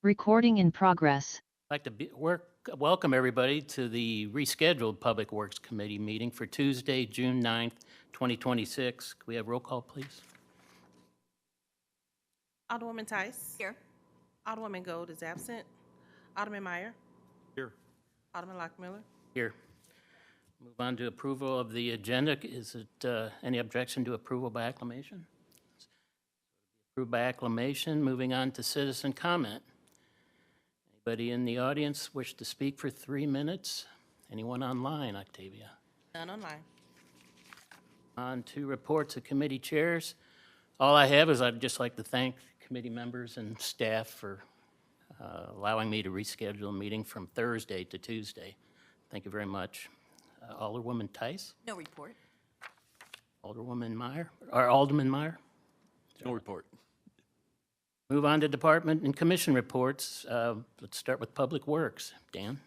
Recording in progress. I'd like to welcome everybody to the rescheduled Public Works Committee meeting for Tuesday, June 9th, 2026. Can we have roll call, please? Alderwoman Tice. Here. Alderwoman Gold is absent. Alderman Meyer. Here. Alderman Lockmiller. Here. Move on to approval of the agenda. Is it any objection to approval by acclamation? Approved by acclamation. Moving on to citizen comment. Anybody in the audience wish to speak for 3 minutes? Anyone online, Octavia? None online. On to reports of committee chairs. All I have is I'd just like to thank committee members and staff for allowing me to reschedule a meeting from Thursday to Tuesday. Thank you very much. Alderwoman Tice? No report. Alderwoman Meyer? Or Alderman Meyer? No report. Move on to department and commission reports. Let's start with Public Works. Dan?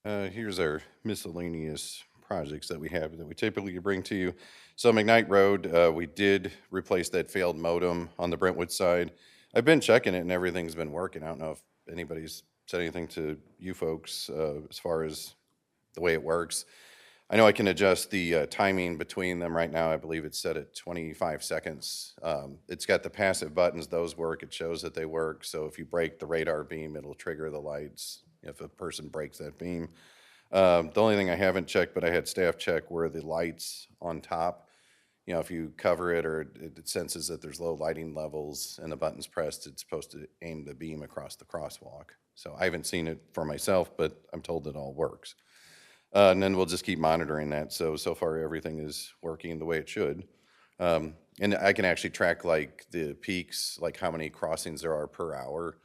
Here's our miscellaneous projects that we have that we typically bring to you. So McKnight Road, we did replace that failed modem on the Brentwood side. I've been checking it and everything's been working. I don't know if anybody's said anything to you folks as far as the way it works. I know I can adjust the timing between them right now. I believe it's set at 25 seconds. It's got the passive buttons, those work. It shows that they work. So if you break the radar beam, it'll trigger the lights if a person breaks that beam. The only thing I haven't checked, but I had staff check, were the lights on top. You know, if you cover it or it senses that there's low lighting levels and the button's pressed, it's supposed to aim the beam across the crosswalk. So I haven't seen it for myself, but I'm told it all works. And then we'll just keep monitoring that. So far everything is working the way it should. And I can actually track like the peaks, like how many crossings there are per hour.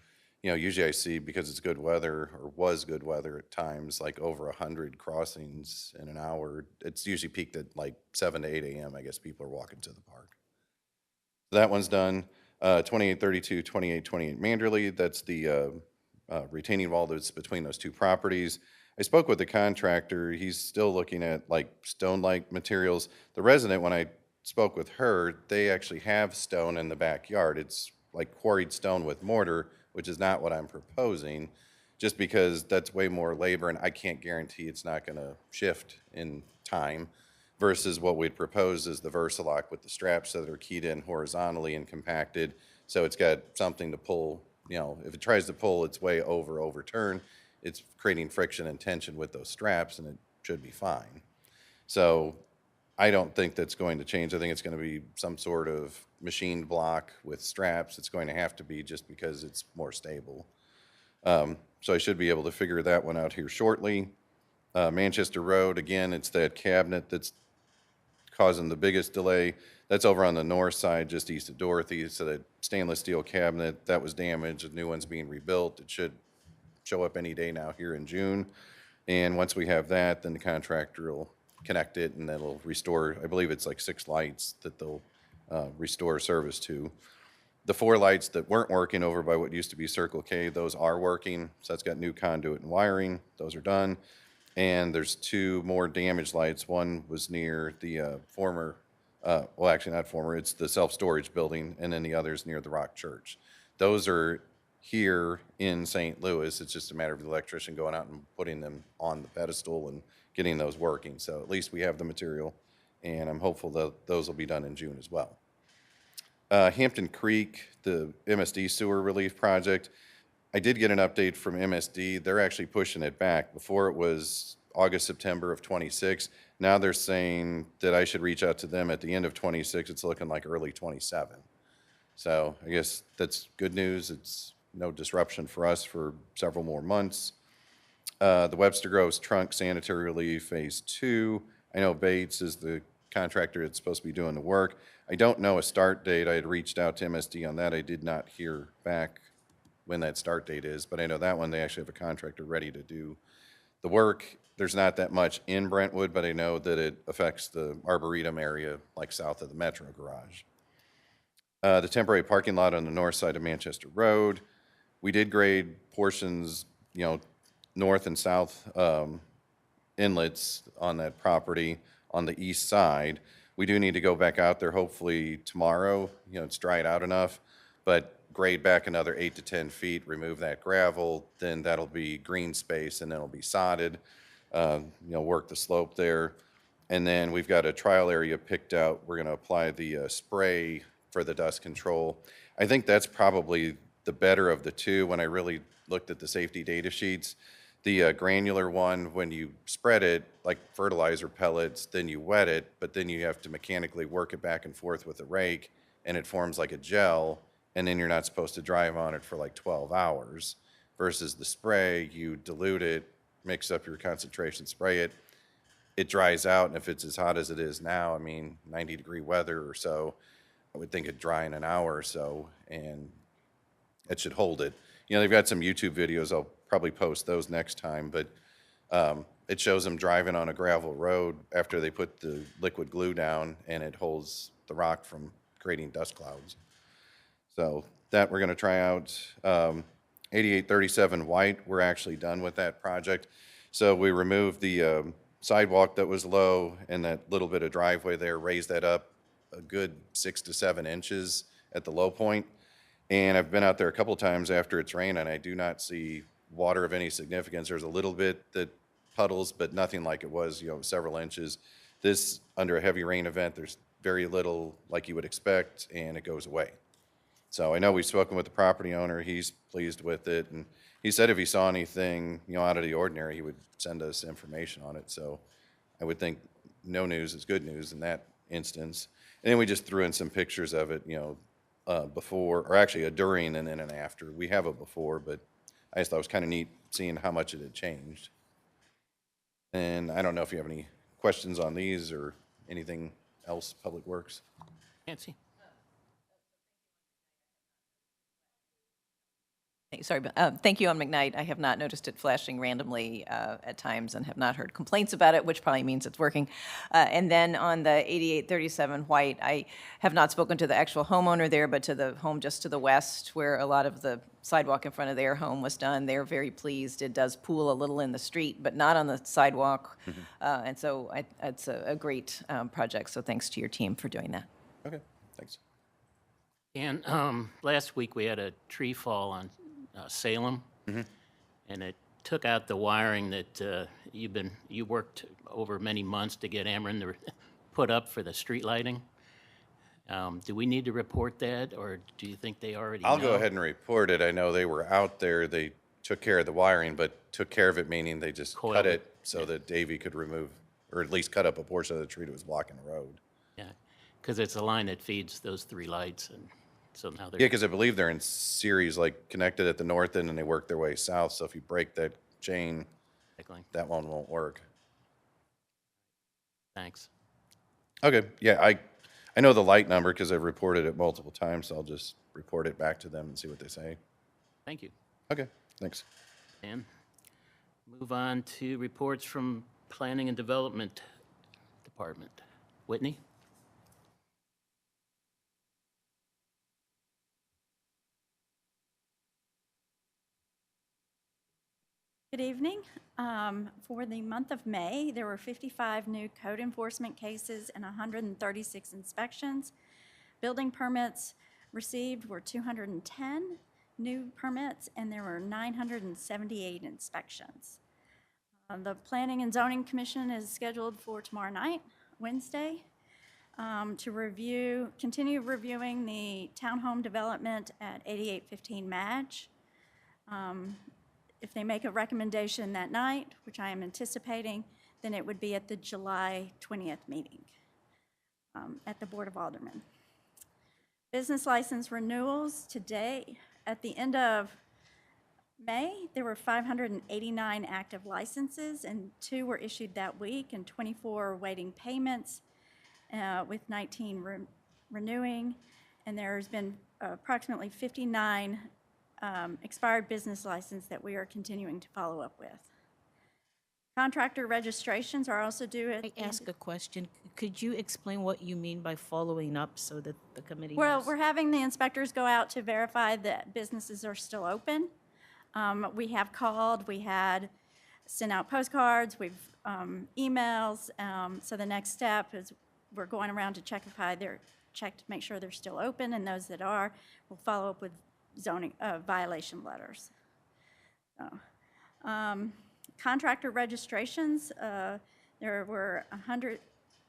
You know, usually I see, because it's good weather, or was good weather at times, like over 100 crossings in an hour. It's usually peaked at like 7 to 8 a.m. I guess people are walking to the park. That one's done. 2832, 2828 Manderley, that's the retaining wall that's between those two properties. I spoke with the contractor. He's still looking at like stone-like materials. The resident, when I spoke with her, they actually have stone in the backyard. It's like quarried stone with mortar, which is not what I'm proposing, just because that's way more labor and I can't guarantee it's not gonna shift in time, versus what we'd propose is the Versalock with the straps that are keyed in horizontally and compacted. So it's got something to pull, you know, if it tries to pull its way overturn, it's creating friction and tension with those straps and it should be fine. So I don't think that's going to change. I think it's going to be some sort of machined block with straps. It's going to have to be, just because it's more stable. So I should be able to figure that one out here shortly. Manchester Road, again, it's that cabinet that's causing the biggest delay. That's over on the north side, just east of Dorothy. So that stainless steel cabinet, that was damaged. A new one's being rebuilt. It should show up any day now here in June. And once we have that, then the contractor will connect it and that'll restore, I believe it's like 6 lights that they'll restore service to. The 4 lights that weren't working over by what used to be Circle K, those are working. So that's got new conduit and wiring. Those are done. And there's 2 more damaged lights. One was near the former, well, actually not former, it's the self-storage building, and then the other's near the Rock Church. Those are here in St. Louis. It's just a matter of the electrician going out and putting them on the pedestal and getting those working. So at least we have the material, and I'm hopeful that those will be done in June as well. Hampton Creek, the MSD sewer relief project, I did get an update from MSD. They're actually pushing it back. Before it was August, September of 26. Now they're saying that I should reach out to them at the end of 26. It's looking like early 27. So I guess that's good news. It's no disruption for us for several more months. The Webster Groves Trunk Sanitary Relief Phase 2. I know Bates is the contractor that's supposed to be doing the work. I don't know a start date. I had reached out to MSD on that. I did not hear back when that start date is, but I know that one they actually have a contractor ready to do the work. There's not that much in Brentwood, but I know that it affects the Arboretum area, like south of the Metro Garage. The temporary parking lot on the north side of Manchester Road. We did grade portions, you know, north and south inlets on that property on the east side. We do need to go back out there hopefully tomorrow. It's dried out enough, but grade back another 8 to 10 feet, remove that gravel, then that'll be green space and then it'll be sodded. Work the slope there. And then we've got a trial area picked out. We're going to apply the spray for the dust control. I think that's probably the better of the two when I really looked at the safety data sheets. The granular one, when you spread it like fertilizer pellets, then you wet it, but then you have to mechanically work it back and forth with a rake, and it forms like a gel, and then you're not supposed to drive on it for like 12 hours. Versus the spray, you dilute it, mix up your concentration, spray it, it dries out, and if it's as hot as it is now, 90-degree weather or so, I would think it'd dry in an hour or so, and it should hold it. They've got some YouTube videos. I'll probably post those next time, but it shows them driving on a gravel road after they put the liquid glue down, and it holds the rock from creating dust clouds. So that we're going to try out. 8837 White, we're actually done with that project. So we removed the sidewalk that was low and that little bit of driveway there, raised that up a good 6 to 7 inches at the low point. And I've been out there a couple times after it's rained, and I do not see water of any significance. There's a little bit that puddles, but nothing like it was, several inches. This, under a heavy rain event, there's very little like you would expect, and it goes away. So I know we've spoken with the property owner. He's pleased with it, and he said if he saw anything, out of the ordinary, he would send us information on it. So I would think no news is good news in that instance. And then we just threw in some pictures of it, before, or actually a during and then an after. We have a before, but I just thought it was kind of neat seeing how much it had changed. And I don't know if you have any questions on these or anything else, Public Works. Nancy? Sorry, but thank you on McKnight. I have not noticed it flashing randomly at times and have not heard complaints about it, which probably means it's working. And then on the 8837 White, I have not spoken to the actual homeowner there, but to the home just to the west where a lot of the sidewalk in front of their home was done. They're very pleased. It does pool a little in the street, but not on the sidewalk. And so it's a great project. So thanks to your team for doing that. Okay, thanks. And last week, we had a tree fall on Salem, and it took out the wiring that you worked over many months to get Ameren to put up for the street lighting. Do we need to report that, or do you think they already I'll know? go ahead and report it. I know they were out there. They took care of the wiring, but took care of it meaning they just Coiled cut it. it so that Davy could remove, or at least cut up a portion of the tree that was blocking the road. Yeah, because it's a line that feeds those three lights, and so now they're. Yeah, because I believe they're in series, like connected at the north end, and they work their way south. So if you break that chain, Cycling. that one won't work. Thanks. Okay, yeah, I know the light number because I've reported it multiple times, so I'll just report it back to them and see what they say. Thank you. Okay, thanks. And move on to reports from Planning and Development Department. Whitney? Good evening. For the month of May, there were 55 new code enforcement cases and 136 inspections. Building permits received were 210 new permits, and there were 978 inspections. The Planning and Zoning Commission is scheduled for tomorrow night, Wednesday, to continue reviewing the townhome development at 8815 Madge. If they make a recommendation that night, which I am anticipating, then it would be at the July 20th meeting at the Board of Aldermen. Business license renewals today. At the end of May, there were 589 active licenses, and 2 were issued that week, and 24 are waiting payments, with 19 renewing. And there's been approximately 59 expired business license that we are continuing to follow up with. Contractor registrations are also due at. I ask a question. Could you explain what you mean by following up so that the committee Well, knows? we're having the inspectors go out to verify that businesses are still open. We have called, we had sent out postcards, we've emails. So the next step is we're going around to check check to make sure they're still open, and those that are, we'll follow up with zoning violation letters. So, contractor registrations, there were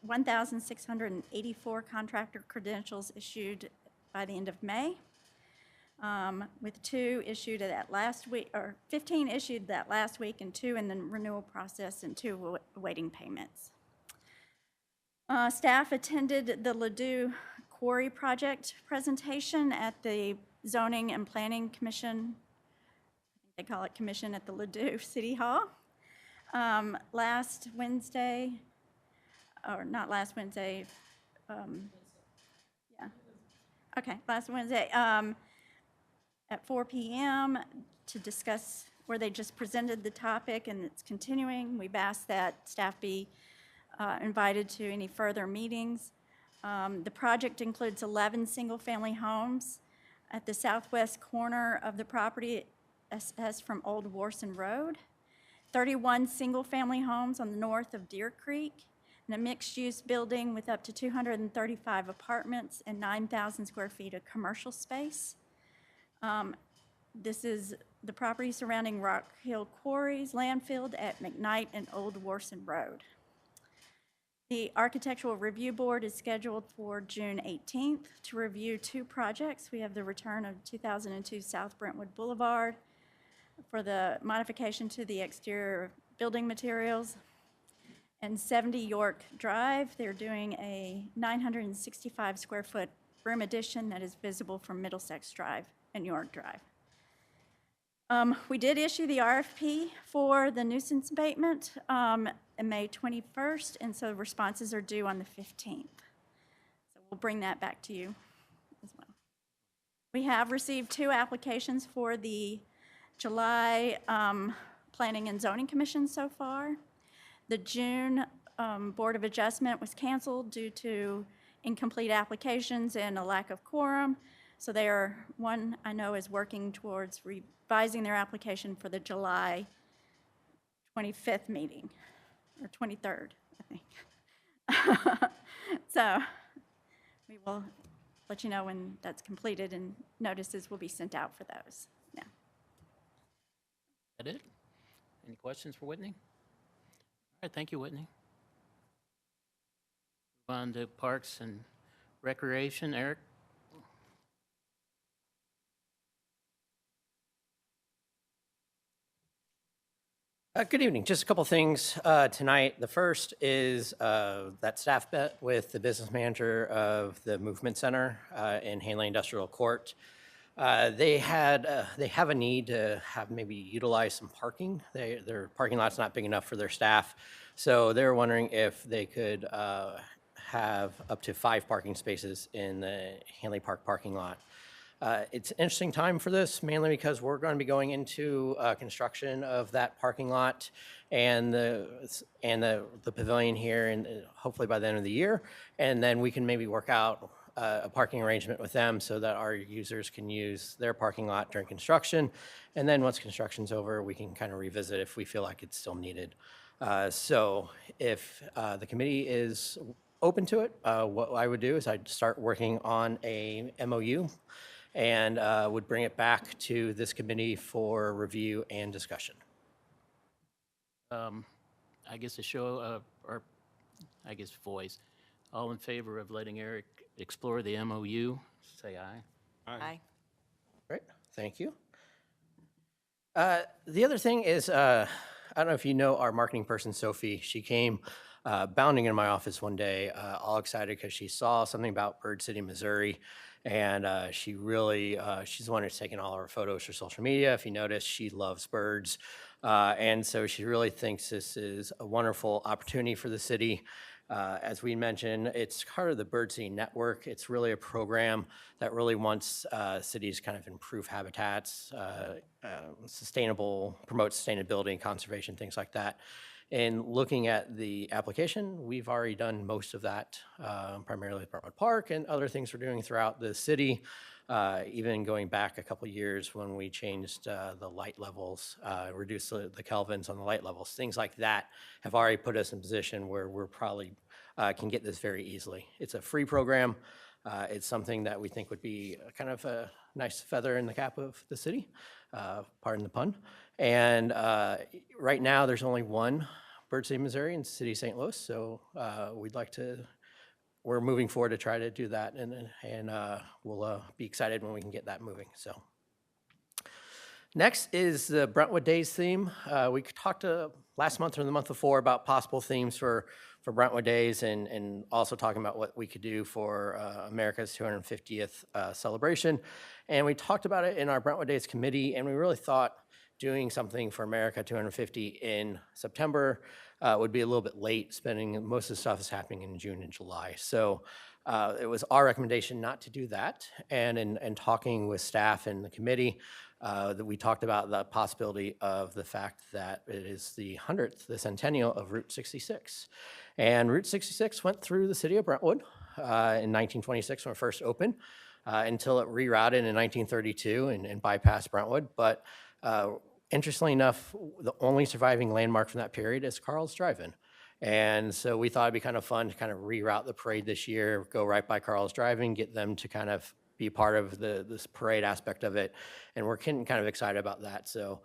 1,684 contractor credentials issued by the end of May, with 2 issued that last week, or 15 issued that last week, and 2 in the renewal process, and 2 awaiting payments. Staff attended the Ladue Quarry Project presentation at the Zoning and Planning Commission. They call it Commission at the Ladue City Hall. Last Wednesday, or not last Wednesday, yeah. Okay, last Wednesday at 4 p.m. to discuss where they just presented the topic, and it's continuing. We've asked that staff be invited to any further meetings. The project includes 11 single-family homes at the southwest corner of the property as from Old Warson Road, 31 single-family homes on the north of Deer Creek, and a mixed-use building with up to 235 apartments and 9,000 square feet of commercial space. This is the property surrounding Rock Hill Quarries landfill at McKnight and Old Warson Road. The Architectural Review Board is scheduled for June 18th to review 2 projects. We have the return of 2002 South Brentwood Boulevard for the modification to the exterior building materials, and 70 York Drive. They're doing a 965 square foot room addition that is visible from Middlesex Drive and York Drive. We did issue the RFP for the nuisance abatement on May 21st, and so responses are due on the 15th. So we'll bring that back to you as well. We have received 2 applications for the July Planning and Zoning Commission so far. The June Board of Adjustment was canceled due to incomplete applications and a lack of quorum. So one I know is working towards revising their application for the July 25th meeting, or 23rd, I think. So we will let you know when that's completed, and notices will be sent out for those. Yeah. That it? Any questions for Whitney? All right, thank you, Whitney. Move on to Parks and Recreation. Eric? Good evening. Just a couple things tonight. The first is that staff met with the business manager of the Movement Center in Hanley Industrial Court. They have a need to have maybe utilize some parking. Their parking lot's not big enough for their staff, so they're wondering if they could have up to 5 parking spaces in the Hanley Park parking lot. It's an interesting time for this, mainly because we're going to be going into construction of that parking lot and the pavilion here, and hopefully by the end of the year. And then we can maybe work out a parking arrangement with them so that our users can use their parking lot during construction. And then once construction's over, we can kind of revisit if we feel like it's still needed. So if the committee is open to it, what I would do is I'd start working on a MOU and would bring it back to this committee for review and discussion. I guess a show, or I guess voice. All in favor of letting Eric explore the MOU, say aye. Aye. Great, thank you. The other thing is, I don't know if you know our marketing person, Sophie. She came bounding in my office one day, all excited because she saw something about Bird City, Missouri. And she's the one who's taken all our photos for social media. If you notice, she loves birds. And so she really thinks this is a wonderful opportunity for the city. As we mentioned, it's part of the Bird City Network. It's really a program that really wants cities kind of improve habitats, promote sustainability and conservation, things like that. in looking at the application, we've already done most of that, primarily at Brentwood Park and other things we're doing throughout the city, even going back a couple years when we changed the light levels, reduced the kelvins on the light levels. Things like that have already put us in a position where we're probably can get this very easily. It's a free program. It's something that we think would be kind of a nice feather in the cap of the city, pardon the pun. And right now, there's only one Bird City, Missouri in the city of St. Louis, so we're moving forward to try to do that, and we'll be excited when we can get that moving, so. Next is the Brentwood Days theme. We talked last month or the month before about possible themes for Brentwood Days and also talking about what we could do for America's 250th celebration. And we talked about it in our Brentwood Days committee, and we really thought doing something for America 250 in September would be a little bit late, spending most of the stuff is happening in June and July. So it was our recommendation not to do that. And in talking with staff and the committee, that we talked about the possibility of the fact that it is the 100th, the centennial of Route 66. And Route 66 went through the city of Brentwood in 1926 when it first opened, until it rerouted in 1932 and bypassed Brentwood. But interestingly enough, the only surviving landmark from that period is Carl's Drive-In. And so we thought it'd be kind of fun to kind of reroute the parade this year, go right by Carl's Drive-In, get them to kind of be part of this parade aspect of it. And we're kind of excited about that. So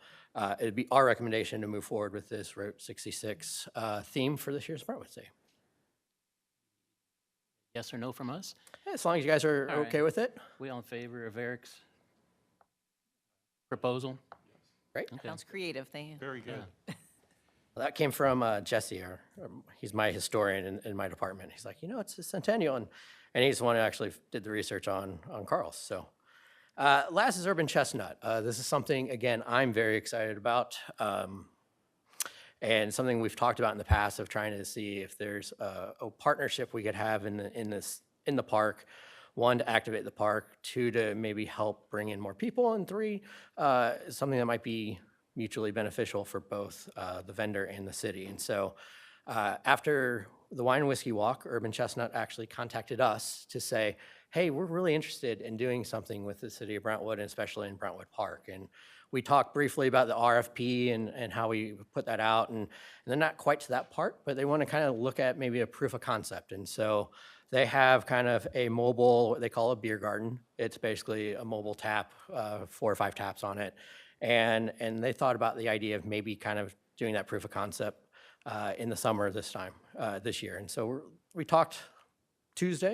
it'd be our recommendation to move forward with this Route 66 theme for this year's Brentwood Day. Yes or no from us? As long as you guys are All right. okay with it. We all in favor of Eric's proposal? Great. Okay. Sounds creative. Very good. Well, that came from Jesse, he's my historian in my department. He's like, it's a centennial, and he's the one who actually did the research on Carl's. So last is Urban Chestnut. This is something, again, I'm very excited about, and something we've talked about in the past of trying to see if there's a partnership we could have in the park. One, to activate the park. Two, to maybe help bring in more people. And three, something that might be mutually beneficial for both the vendor and the city. And so after the Wine and Whiskey Walk, Urban Chestnut actually contacted us to say, hey, we're really interested in doing something with the city of Brentwood, and especially in Brentwood Park. And we talked briefly about the RFP and how we put that out. And they're not quite to that part, but they want to kind of look at maybe a proof of concept. And so they have kind of a mobile, what they call a beer garden. It's basically a mobile tap, 4 or 5 taps on it. And they thought about the idea of maybe kind of doing that proof of concept in the summer this year. And so we talked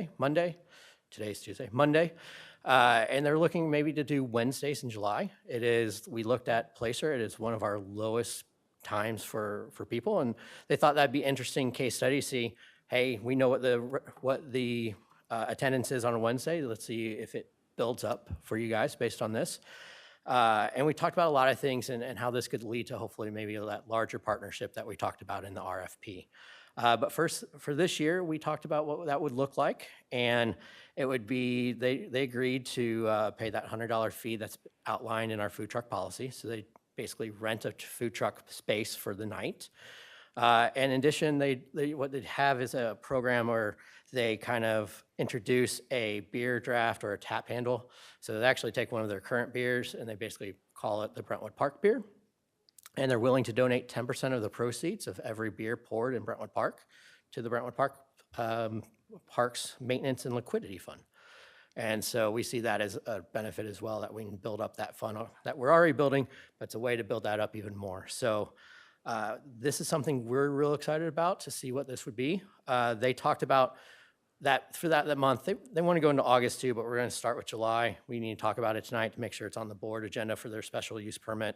Monday, and they're looking maybe to do Wednesdays in July. We looked at Placer, it is one of our lowest times for people, and they thought that'd be interesting case study, see, hey, we know what the attendance is on a Wednesday, let's see if it builds up for you guys based on this. And we talked about a lot of things and how this could lead to hopefully maybe that larger partnership that we talked about in the RFP. But first, for this year, we talked about what that would look like. And it would be, they agreed to pay that $100 fee that's outlined in our food truck policy. So they basically rent a food truck space for the night. And in addition, what they have is a program where they kind of introduce a beer draft or a tap handle. So they actually take one of their current beers and they basically call it the Brentwood Park beer. And they're willing to donate 10% of the proceeds of every beer poured in Brentwood Park to the Brentwood Park Parks Maintenance and Liquidity Fund. And so we see that as a benefit as well, that we can build up that fund that we're already building, but it's a way to build that up even more. So this is something we're real excited about to see what this would be. They talked about that for that month. They want to go into August too, but we're going to start with July. We need to talk about it tonight to make sure it's on the board agenda for their special use permit.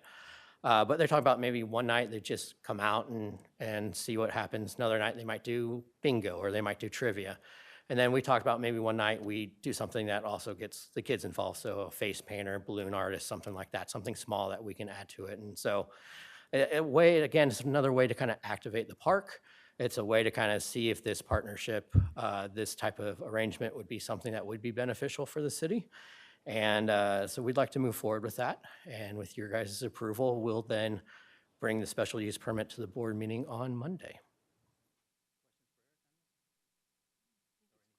But they talk about maybe one night they just come out and see what happens. Another night they might do bingo or they might do trivia. And then we talked about maybe one night we do something that also gets the kids involved. So a face painter, balloon artist, something like that, something small that we can add to it. And so again, it's another way to kind of activate the park. It's a way to kind of see if this partnership, this type of arrangement would be something that would be beneficial for the city. And so we'd like to move forward with that. And with your guys' approval, we'll then bring the special use permit to the board meeting on Monday.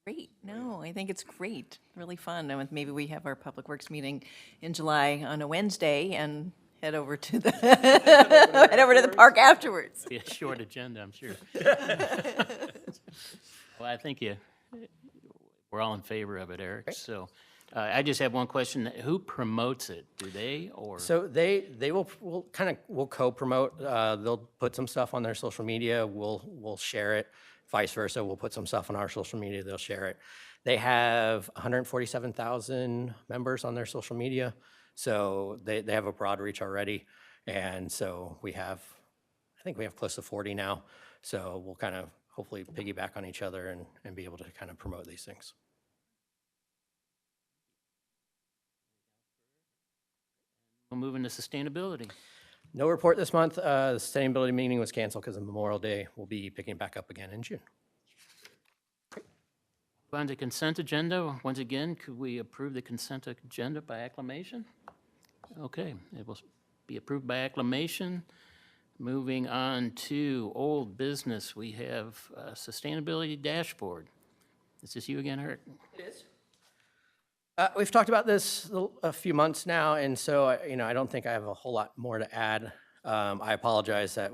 Great. No, I think it's great. Really fun. And maybe we have our Public Works meeting in July on a Wednesday and head over to the head over to the park afterwards. Be a short agenda, I'm sure. Well, I think we're all in favor of it, Eric. So I just have one question. Who promotes it? Do they or? So they will co-promote. They'll put some stuff on their social media. We'll share it. Vice versa, we'll put some stuff on our social media. They'll share it. They have 147,000 members on their social media, so they have a broad reach already. And so I think we have close to 40 now. So we'll kind of hopefully piggyback on each other and be able to kind of promote these things. We'll move into sustainability. No report this month. The sustainability meeting was canceled because of Memorial Day. We'll be picking back up again in June. On to consent agenda. Once again, could we approve the consent agenda by acclamation? Okay, it will be approved by acclamation. Moving on to old business, we have sustainability dashboard. Is this you again, Eric? It is. We've talked about this a few months now, and so I don't think I have a whole lot more to add. I apologize that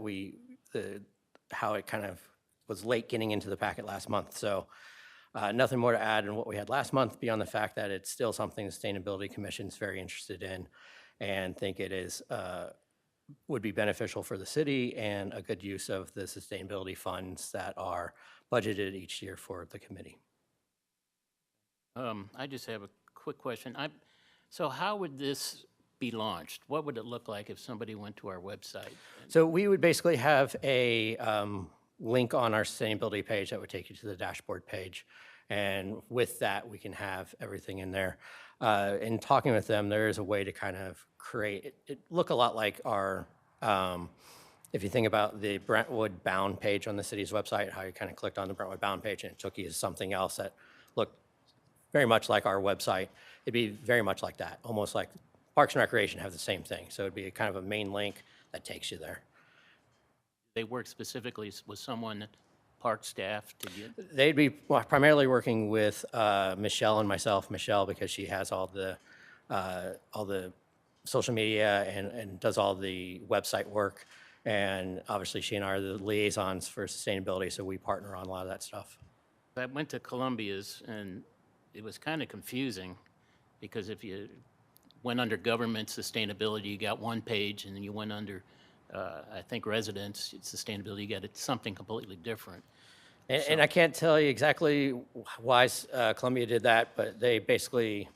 how it kind of was late getting into the packet last month. So nothing more to add in what we had last month beyond the fact that it's still something the Sustainability Commission is very interested in, and think it would be beneficial for the city and a good use of the sustainability funds that are budgeted each year for the committee. I just have a quick question. So how would this be launched? What would it look like if somebody went to our website? So we would basically have a link on our sustainability page that would take you to the dashboard page. And with that, we can have everything in there. In talking with them, there is a way to kind of create, it look a lot like our, if you think about the Brentwood bound page on the city's website, how you kind of clicked on the Brentwood bound page and it took you to something else that looked very much like our website. It'd be very much like that, almost like Parks and Recreation have the same thing. So it'd be kind of a main link that takes you there. They work specifically with someone, park staff to get? They'd be primarily working with Michelle and myself. Michelle, because she has all the social media and does all the website work. And obviously she and I are the liaisons for sustainability, so we partner on a lot of that stuff. I went to Columbia's and it was kind of confusing because if you went under government sustainability, you got one page, and then you went under, I think, residents sustainability, you got something completely different. And I can't tell you exactly why Columbia did that, but they basically,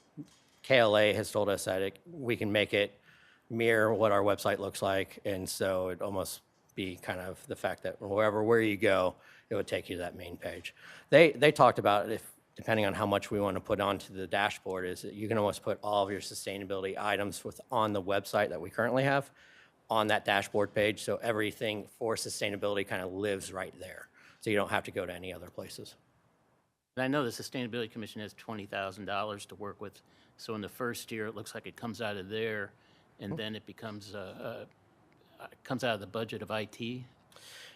KLA has told us that we can make it mirror what our website looks like, and so it'd almost be kind of the fact that where you go, it would take you to that main page. They talked about if, depending on how much we want to put onto the dashboard, is that you can almost put all of your sustainability items on the website that we currently have on that dashboard page, so everything for sustainability kind of lives right there. So you don't have to go to any other places. And I know the Sustainability Commission has $20,000 to work with, so in the first year, it looks like it comes out of there, and then it becomes comes out of the budget of IT.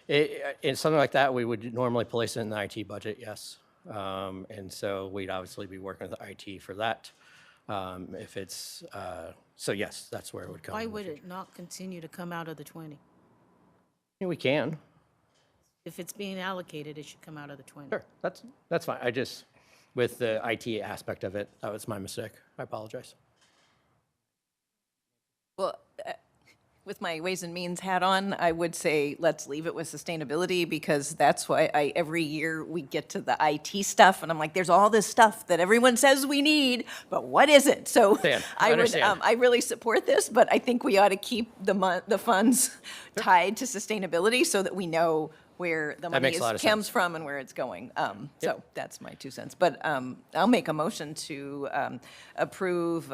In something like that, we would normally place it in the IT budget, yes. And so we'd obviously be working with IT for that. If it's, so yes, that's where it would come. Why would it not continue to come out of the 20? Yeah, we can. If it's being allocated, it should come out of the 20. Sure, that's fine. I just, with the IT aspect of it, that was my mistake. I apologize. Well, with my Ways and Means hat on, I would say let's leave it with sustainability, because that's why every year we get to the IT stuff and I'm like, there's all this stuff that everyone says we need, but what is it? So I really support this, but I think we ought to keep the funds tied to sustainability so that we know where the money comes from and where it's going. So that's my 2 cents. But I'll make a motion to approve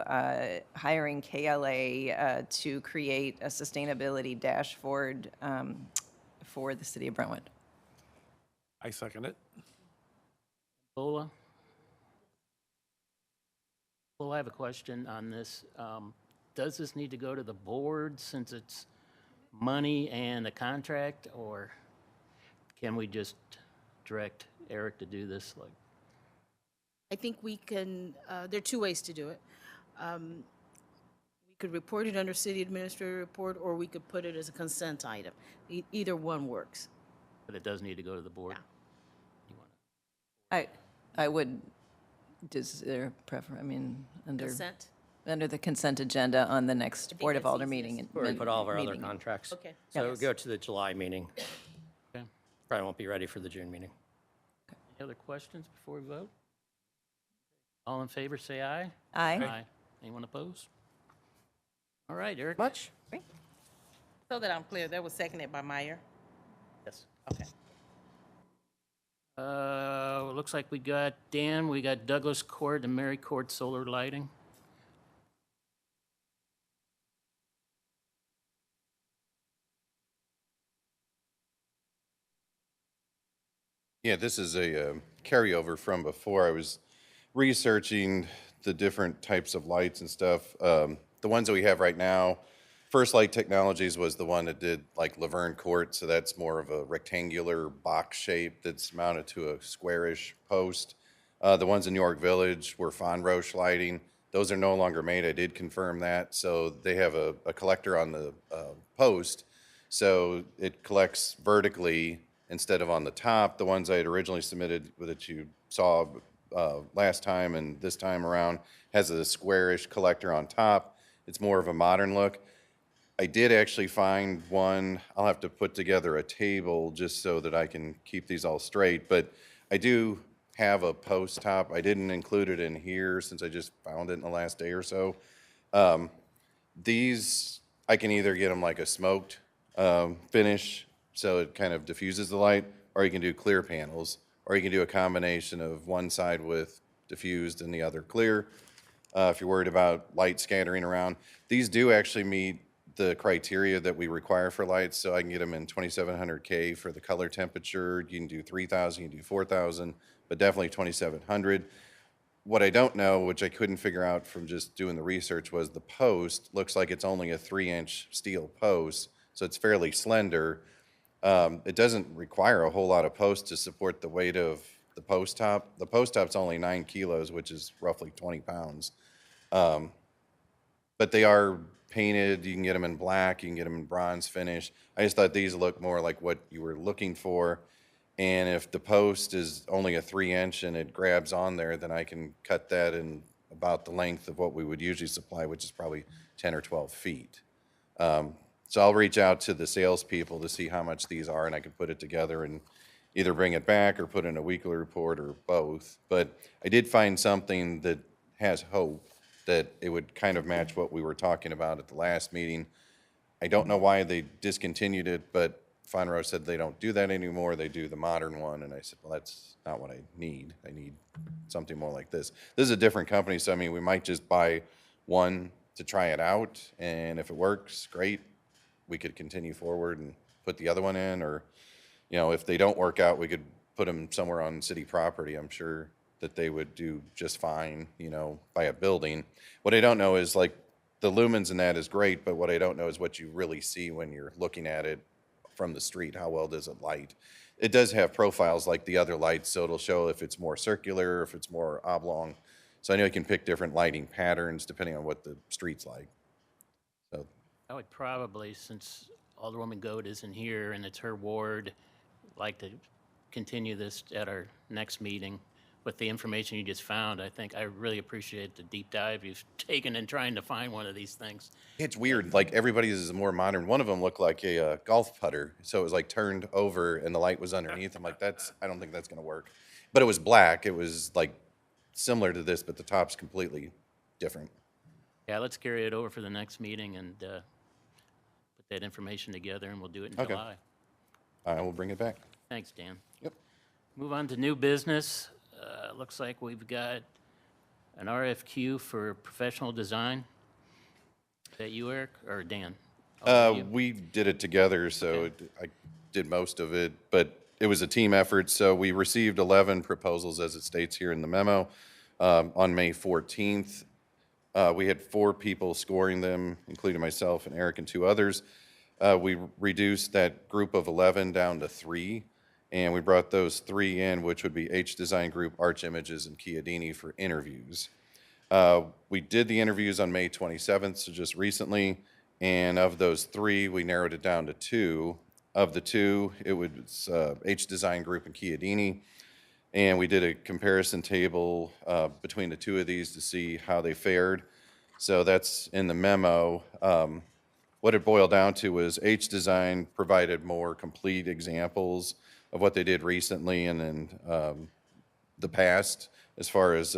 hiring KLA to create a sustainability dashboard for the city of Brentwood. I second it. Bola? Well, I have a question on this. Does this need to go to the board since it's money and the contract, or can we just direct Eric to do this? Like, I think we can, there are two ways to do it. We could report it under city administrator report, or we could put it as a consent item. Either one works. but it does need to go to the board. Yeah. You wanna- I would, is there a preference, I mean, Consent? under the consent agenda on the next Board of that's Alder easiest. meeting. Where we put all of our other meeting. contracts. Okay. So Yes. go to the July meeting. Okay. Probably won't be ready for the June meeting. Any other questions before we vote? All in favor, say aye. Aye. Anyone opposed? All right, Eric. Much? So that I'm clear, that was seconded by Meyer. Yes. Okay. Looks like we got Dan, we got Douglas Court and Mary Court solar lighting. Yeah, this is a carryover from before. I was researching the different types of lights and stuff. The ones that we have right now, First Light Technologies was the one that did like Laverne Court, so that's more of a rectangular box shape that's mounted to a squarish post. The ones in York Village were Fonroche lighting. Those are no longer made. I did confirm that. So they have a collector on the post, so it collects vertically instead of on the top. The ones I had originally submitted that you saw last time and this time around has a squarish collector on top. It's more of a modern look. I did actually find one. I'll have to put together a table just so that I can keep these all straight, but I do have a post top. I didn't include it in here since I just found it in the last day or so. These, I can either get them like a smoked finish, so it kind of diffuses the light, or you can do clear panels, or you can do a combination of one side with diffused and the other clear. If you're worried about light scattering around, these do actually meet the criteria that we require for lights, so I can get them in 2700K for the color temperature. You can do 3000, you can do 4000, but definitely 2700. What I don't know, which I couldn't figure out from just doing the research, was the post looks like it's only a 3-inch steel post, so it's fairly slender. It doesn't require a whole lot of post to support the weight of the post top. The post top's only 9 kilos, which is roughly 20 pounds. But they are painted. You can get them in black, you can get them in bronze finish. I just thought these look more like what you were looking for. And if the post is only a 3-inch and it grabs on there, then I can cut that in about the length of what we would usually supply, which is probably 10 or 12 feet. So I'll reach out to the salespeople to see how much these are, and I can put it together and either bring it back or put in a weekly report or both. But I did find something that has hope that it would kind of match what we were talking about at the last meeting. I don't know why they discontinued it, but Fonroe said they don't do that anymore. They do the modern one, and I said, well, that's not what I need. I need something more like this. This is a different company, so I mean, we might just buy one to try it out, and if it works, great. We could continue forward and put the other one in, or, you know, if they don't work out, we could put them somewhere on city property. I'm sure that they would do just fine, you know, by a building. What I don't know is, like, the lumens in that is great, but what I don't know is what you really see when you're looking at it from the street. How well does it light? It does have profiles like the other lights, so it'll show if it's more circular, if it's more oblong. So I know you can pick different lighting patterns depending on what the street's like. So I would probably, since Alderwoman Goat isn't here and it's her ward, like to continue this at our next meeting with the information you just found. I think I really appreciate the deep dive you've taken in trying to find one of these things. it's weird, like everybody's is more modern. One of them looked like a golf putter, so it was like turned over and the light was underneath. I'm like, I don't think that's gonna work. But it was black, it was like similar to this, but the top's completely different. Yeah, let's carry it over for the next meeting and put that information together, and we'll do it in Okay. July. I will bring it back. Thanks, Dan. Yep. Move on to new business. Looks like we've got an RFQ for professional design. Is that you, Eric, or Dan? Oh, you. We did it together, so I did most of it, but it was a team effort. So we received 11 proposals, as it states here in the memo, on May 14th. We had 4 people scoring them, including myself and Eric and 2 others. We reduced that group of 11 down to 3, and we brought those 3 in, which would be H Design Group, Arch Images, and Chiodini for interviews. We did the interviews on May 27th, so just recently, and of those 3, we narrowed it down to 2. Of the 2, it was H Design Group and Chiodini, and we did a comparison table between the 2 of these to see how they fared. So that's in the memo. What it boiled down to was H Design provided more complete examples of what they did recently and in the past as far as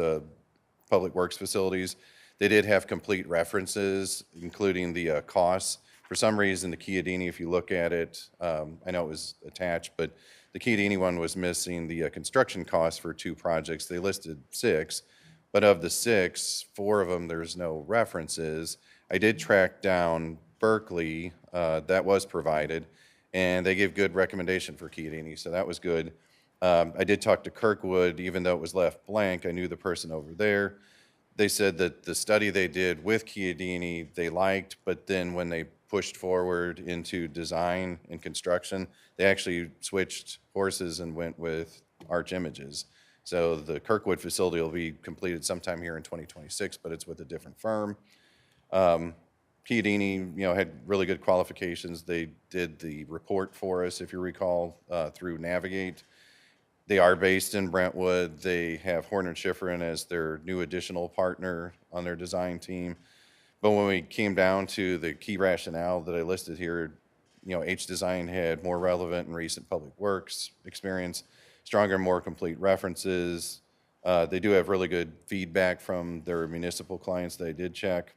public works facilities. They did have complete references, including the costs. For some reason, the Chiodini, if you look at it, I know it was attached, but the Chiodini one was missing the construction costs for 2 projects. They listed 6, but of the 6, 4 of them, there's no references. I did track down Berkeley, that was provided, and they gave good recommendation for Chiodini, so that was good. I did talk to Kirkwood, even though it was left blank, I knew the person over there. They said that the study they did with Chiodini, they liked, but then when they pushed forward into design and construction, they actually switched horses and went with Arch Images. So the Kirkwood facility will be completed sometime here in 2026, but it's with a different firm. Chiodini, had really good qualifications. They did the report for us, if you recall, through Navigate. They are based in Brentwood. They have Horner Schifrin as their new additional partner on their design team. But when we came down to the key rationale that I listed here, H Design had more relevant and recent public works experience, stronger, more complete references. They do have really good feedback from their municipal clients that I did check,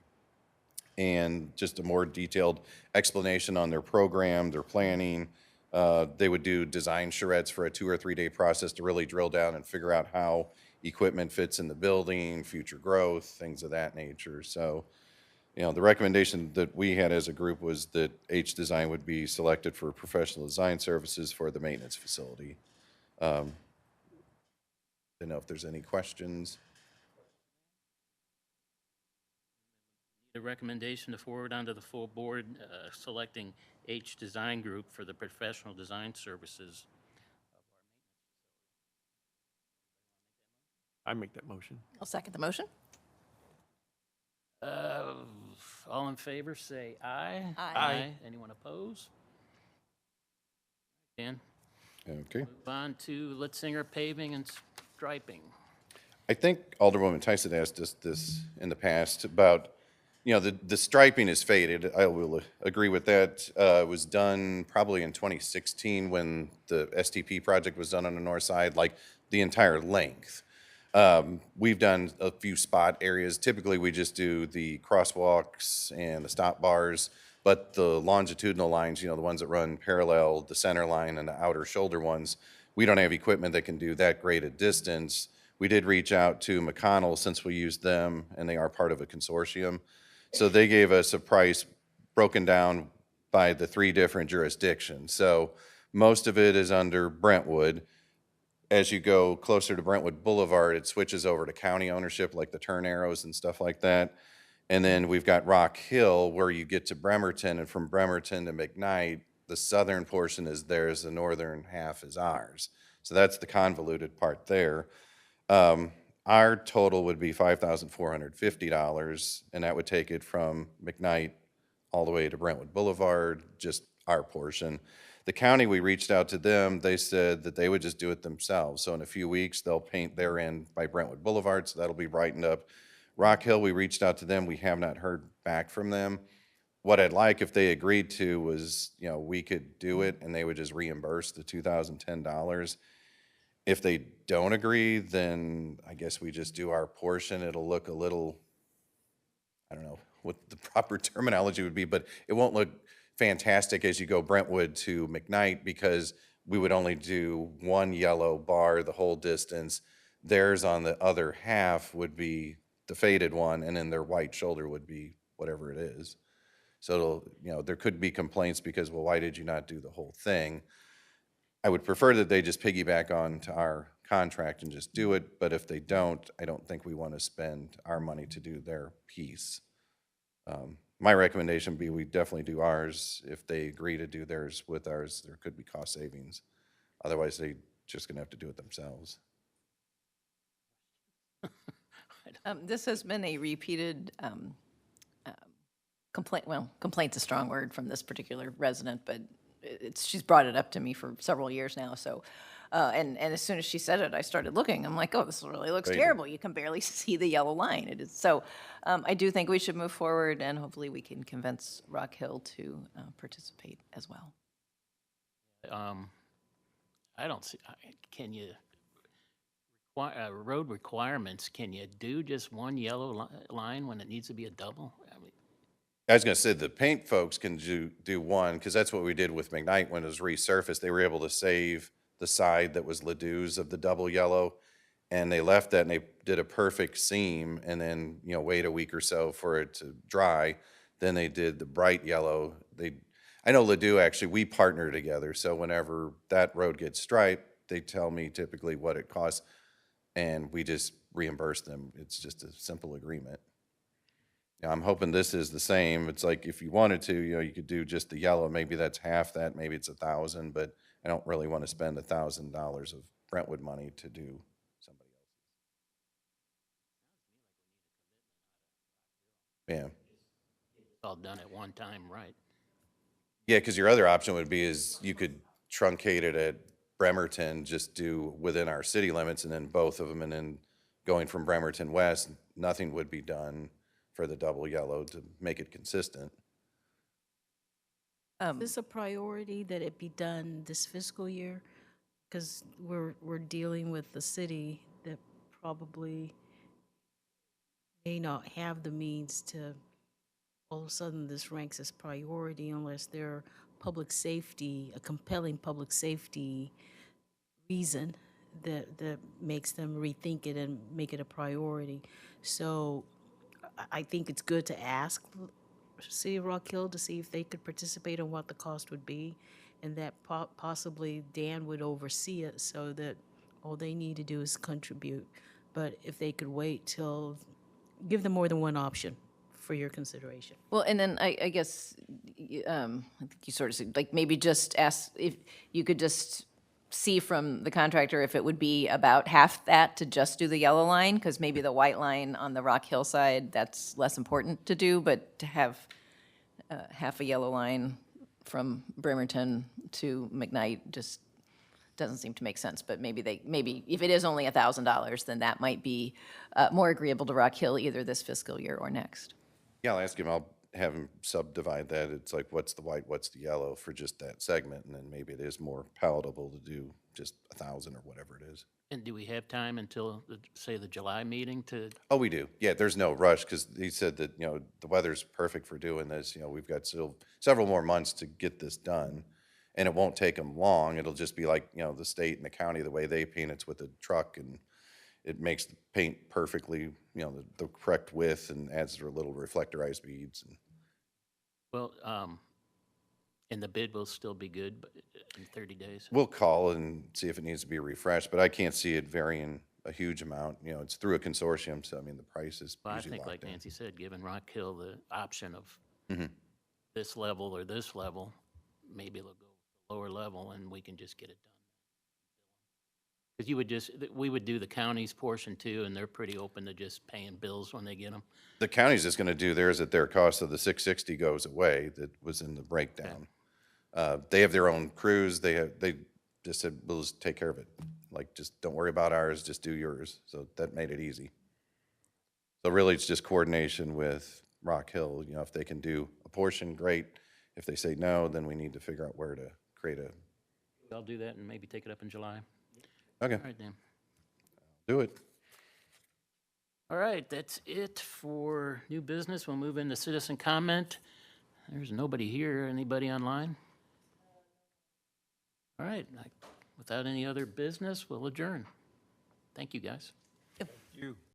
and just a more detailed explanation on their program, their planning. They would do design charrettes for a 2 or 3 day process to really drill down and figure out how equipment fits in the building, future growth, things of that nature. So, the recommendation that we had as a group was that H Design would be selected for professional design services for the maintenance facility. Don't know if there's any questions. The recommendation to forward onto the full board, selecting H Design Group for the professional design services. I make that motion. I'll second the motion. All in favor, say aye. Aye. Anyone oppose? Dan, Okay. move on to Litzinger Paving and Striping. I think Alderwoman Tyson asked us this in the past about, the striping is faded. I will agree with that. It was done probably in 2016 when the STP project was done on the north side, like the entire length. We've done a few spot areas. Typically, we just do the crosswalks and the stop bars, but the longitudinal lines, the ones that run parallel, the center line and the outer shoulder ones, we don't have equipment that can do that great a distance. We did reach out to McConnell since we used them, and they are part of a consortium. So they gave us a price broken down by the 3 different jurisdictions. So most of it is under Brentwood. As you go closer to Brentwood Boulevard, it switches over to county ownership, like the turn arrows and stuff like that. And then we've got Rock Hill, where you get to Bremerton, and from Bremerton to McKnight, the southern portion is theirs, the northern half is ours. So that's the convoluted part there. Our total would be $5,450, and that would take it from McKnight all the way to Brentwood Boulevard, just our portion. The county, we reached out to them, they said that they would just do it themselves. So in a few weeks, they'll paint their end by Brentwood Boulevard, so that'll be brightened up. Rock Hill, we reached out to them, we have not heard back from them. What I'd like, if they agreed to, was, we could do it and they would just reimburse the $2,010. If they don't agree, then I guess we just do our portion. It'll look a little, I don't know what the proper terminology would be, but it won't look fantastic as you go Brentwood to McKnight, because we would only do one yellow bar the whole distance. Theirs on the other half would be the faded one, and then their white shoulder would be whatever it is. So it'll, there could be complaints because, well, why did you not do the whole thing? I would prefer that they just piggyback on to our contract and just do it, but if they don't, I don't think we want to spend our money to do their piece. My recommendation would be we definitely do ours. If they agree to do theirs with ours, there could be cost savings. Otherwise, they just gonna have to do it themselves. This has been a repeated complaint, well, complaint's a strong word from this particular resident, but she's brought it up to me for several years now, so, and as soon as she said it, I started looking, I'm like, oh, this really looks Crazy. terrible, you can barely see the yellow line, it is, so, I do think we should move forward, and hopefully we can convince Rock Hill to participate as well. I don't see, can you, road requirements, can you do just one yellow line when it needs to be a double? I mean, I was gonna say, the paint folks can do one, because that's what we did with McKnight when it was resurfaced. They were able to save the side that was Ledoux's of the double yellow, and they left that and they did a perfect seam, and then, wait a week or so for it to dry. Then they did the bright yellow. I know Ledoux, actually, we partner together, so whenever that road gets striped, they tell me typically what it costs, and we just reimburse them. It's just a simple agreement. Yeah, I'm hoping this is the same. It's like if you wanted to, you could do just the yellow. Maybe that's half that. Maybe it's 1,000, but I don't really want to spend $1,000 of Brentwood money to do somebody else. Yeah. it's all done at one time, right? Yeah, because your other option would be is you could truncate it at Bremerton, just do within our city limits, and then both of them, and then going from Bremerton west, nothing would be done for the double yellow to make it consistent. Is this a priority that it be done this fiscal year? Because we're dealing with the city that probably may not have the means to, all of a sudden this ranks as priority unless they're public safety, a compelling public safety reason that makes them rethink it and make it a priority. So I think it's good to ask City of Rock Hill to see if they could participate and what the cost would be, and that possibly Dan would oversee it so that all they need to do is contribute. But if they could wait till, give them more than one option for your consideration. Well, and then I guess, I think you sort of said, like, maybe just ask if you could just see from the contractor if it would be about half that to just do the yellow line, because maybe the white line on the Rock Hill side, that's less important to do, but to have half a yellow line from Bremerton to McKnight just doesn't seem to make sense, but maybe if it is only $1,000, then that might be more agreeable to Rock Hill either this fiscal year or next. Yeah, I'll ask him. I'll have him subdivide that. It's like, what's the white, what's the yellow for just that segment, and then maybe it is more palatable to do just 1,000 or whatever it is. And do we have time until, say, the July meeting to, Oh, we do. Yeah, there's no rush, because he said that, the weather's perfect for doing this. We've got still several more months to get this done, and it won't take them long. It'll just be like, the state and the county, the way they paint it's with a truck, and it makes the paint perfectly, the correct width, and adds their little reflectorized beads. well, and the bid will still be good but in 30 days? We'll call and see if it needs to be refreshed, but I can't see it varying a huge amount. It's through a consortium, so I mean, the price is Well, I usually think, locked like in. Nancy said, giving Rock Hill the option of Mhm. this level or this level, maybe they'll go with the lower level and we can just get it done. Because we would do the county's portion too, and they're pretty open to just paying bills when they get them. The county's just gonna do theirs at their cost, so the 660 goes away that was in the breakdown. They have their own crews. They just said, we'll just take care of it. Like, just don't worry about ours, just do yours. So that made it easy. So really, it's just coordination with Rock Hill. If they can do a portion, great. If they say no, then we need to figure out where to create a, I'll do that and maybe take it up in July. okay, All right, then. do it. All right, that's it for new business. We'll move into citizen comment. There's nobody here. Anybody online? All right, without any other business, we'll adjourn. Thank you, guys. You.